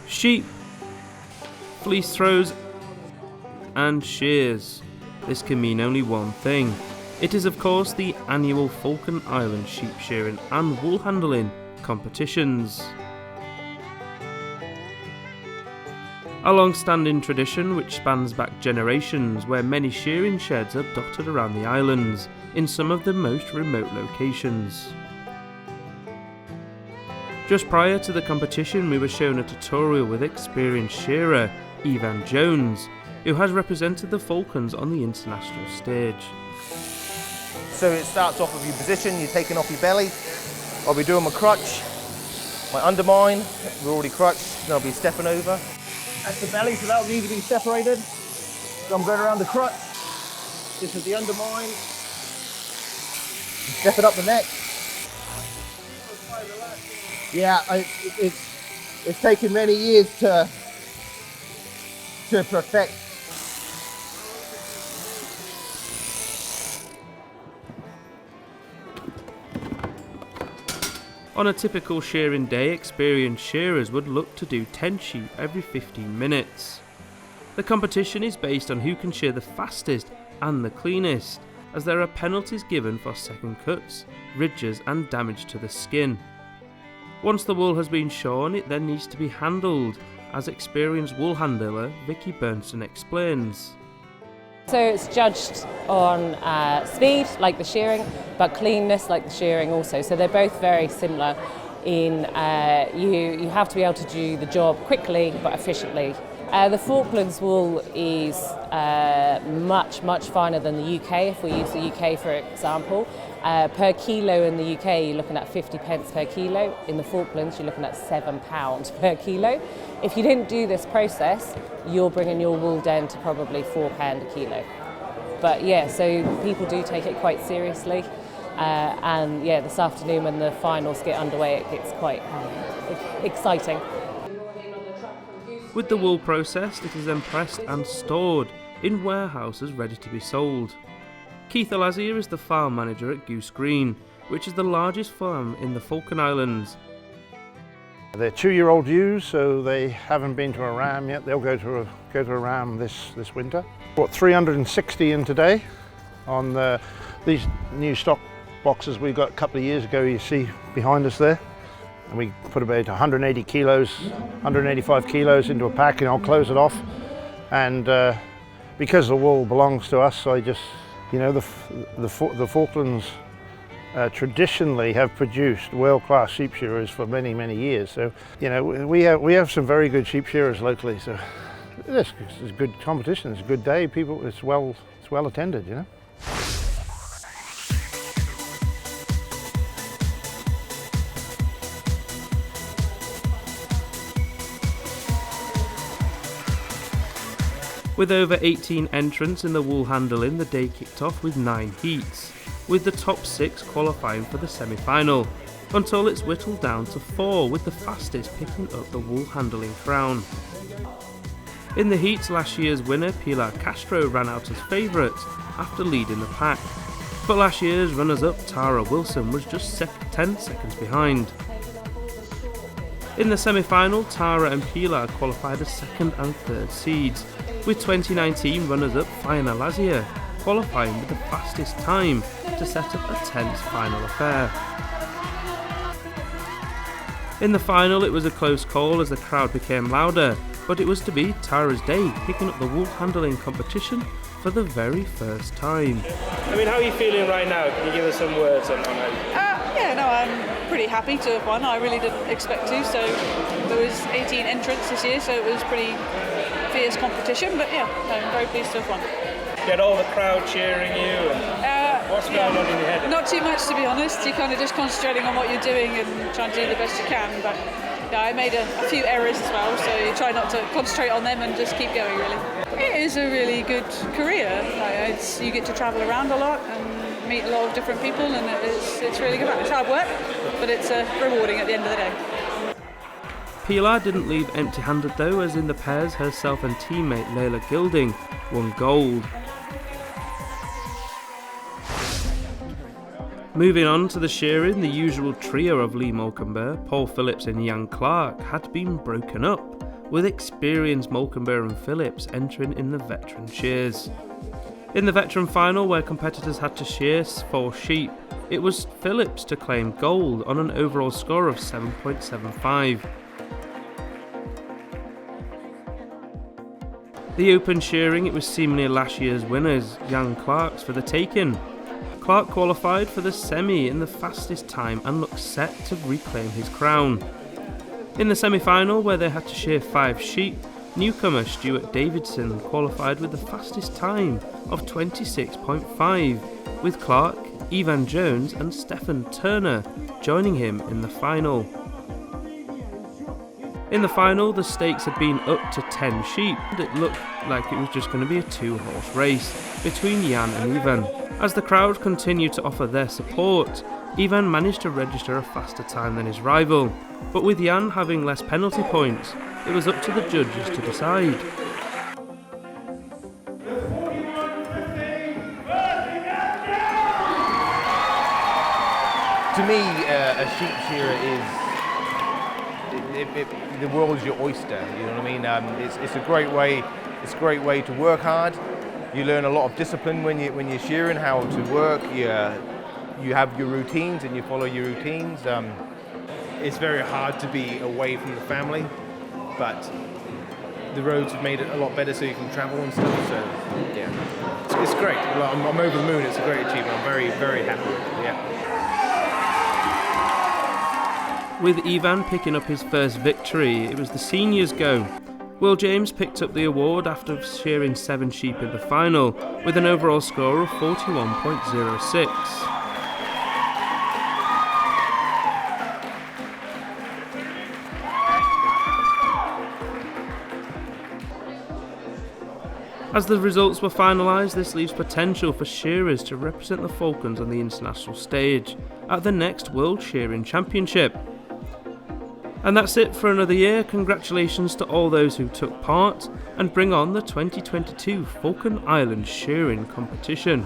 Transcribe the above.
Sheep, fleece throws and shears. This can mean only one thing. It is of course the annual Falkland Islands sheep shearing and wool handling competitions. A long-standing tradition which spans back generations, where many shearing sheds are dotted around the islands in some of the most remote locations. Just prior to the competition, we were shown a tutorial with experienced shearer Evan Jones, who has represented the Falklands on the international stage. So it starts off with your position, you're taking off your belly. I'll be doing my crutch, my undermine, we're already crutched, then I'll be stepping over. That's the belly, so that'll need to be separated. So I'm going around the crutch. This is the undermine. Stepping up the neck. Yeah, it's taken many years to perfect. On a typical shearing day, experienced shearers would look to do 10 sheep every 15 minutes. The competition is based on who can shear the fastest and the cleanest, as there are penalties given for second cuts, ridges and damage to the skin. Once the wool has been shorn, it then needs to be handled, as experienced wool handler Vicky Bernson explains. So it's judged on speed, like the shearing, but cleanness, like the shearing also. So they're both very similar in you have to be able to do the job quickly but efficiently. The Falklands wool is much finer than the UK, if we use the UK for example. Per kilo in the UK you're looking at 50 pence per kilo, in the Falklands you're looking at £7 per kilo. If you didn't do this process, you're bringing your wool down to probably £4 a kilo. But yeah, so people do take it quite seriously, and yeah, this afternoon when the finals get underway it gets quite exciting. With the wool processed, it is then pressed and stored in warehouses ready to be sold. Keith Olazia is the farm manager at Goose Green, which is the largest farm in the Falkland Islands. They're 2-year-old ewes, so they haven't been to a ram yet. They'll go to a ram this winter. Brought 360 in today on these new stock boxes we got a couple of years ago. You see behind us there. And we put about 180 kilos, 185 kilos into a pack, and I'll close it off. And because the wool belongs to us, I just, you know, the Falklands traditionally have produced world-class sheep shearers for many years. So, you know, we have some very good sheep shearers locally. So this is a good competition. It's a good day. It's well attended. You know. With over 18 entrants in the wool handling, the day kicked off with 9 heats, with the top 6 qualifying for the semi-final, until it's whittled down to 4, with the fastest picking up the wool handling crown. In the heats, last year's winner Pilar Castro ran out as favourite after leading the pack, but last year's runners-up Tara Wilson was just 10 seconds behind. In the semi-final, Tara and Pilar qualified as 2nd and 3rd seeds, with 2019 runners-up Fiona Lazia qualifying with the fastest time to set up a tense final affair. In the final it was a close call as the crowd became louder, but it was to be Tara's day, picking up the wool handling competition for the very first time. I mean, how are you feeling right now? Can you give us some words on that? Yeah, no, I'm pretty happy to have won. I really didn't expect to, so there was 18 entrants this year, so it was pretty fierce competition, but yeah, no, I'm very pleased to have won. You had all the crowd cheering you, and what's going on in your head? Not too much, to be honest. You're kind of just concentrating on what you're doing and trying to do the best you can, but yeah, I made a few errors as well, so you try not to concentrate on them and just keep going, really. It is a really good career. You get to travel around a lot and meet a lot of different people, and it's really good. It's hard work, but it's rewarding at the end of the day. Pilar didn't leave empty-handed though, as in the pairs herself and teammate Layla Gilding won gold. Moving on to the shearing, the usual trio of Lee Moulkenberg, Paul Phillips and Jan Clark had been broken up, with experienced Molecombe and Phillips entering in the veteran shears. In the veteran final, where competitors had to shear 4 sheep, it was Phillips to claim gold on an overall score of 7.75. The open shearing, it was seemingly last year's winners, Jan Clark's, for the taking. Clark qualified for the semi in the fastest time and looked set to reclaim his crown. In the semi-final, where they had to shear 5 sheep, newcomer Stuart Davidson qualified with the fastest time of 26.5, with Clark, Ivan Jones and Stephen Turner joining him in the final. In the final, the stakes had been up to 10 sheep, and it looked like it was just going to be a 2-horse race between Jan and Ivan. As the crowd continued to offer their support, Ivan managed to register a faster time than his rival, but with Jan having less penalty points, it was up to the judges to decide. To me, a sheep shearer is the world is your oyster. You know what I mean? It's a great way. It's a great way to work hard. You learn a lot of discipline when you're shearing, how to work. You have your routines and you follow your routines. It's very hard to be away from the family, but the roads have made it a lot better so you can travel and stuff. So yeah, it's great. I'm over the moon. It's a great achievement. I'm very, very happy with it. Yeah. With Ivan picking up his first victory, it was the seniors' go. Will James picked up the award after shearing 7 sheep in the final, with an overall score of 41.06. As the results were finalised, this leaves potential for shearers to represent the Falklands on the international stage at the next World Shearing Championship. And that's it for another year. Congratulations to all those who took part, and bring on the 2022 Falkland Islands Shearing Competition.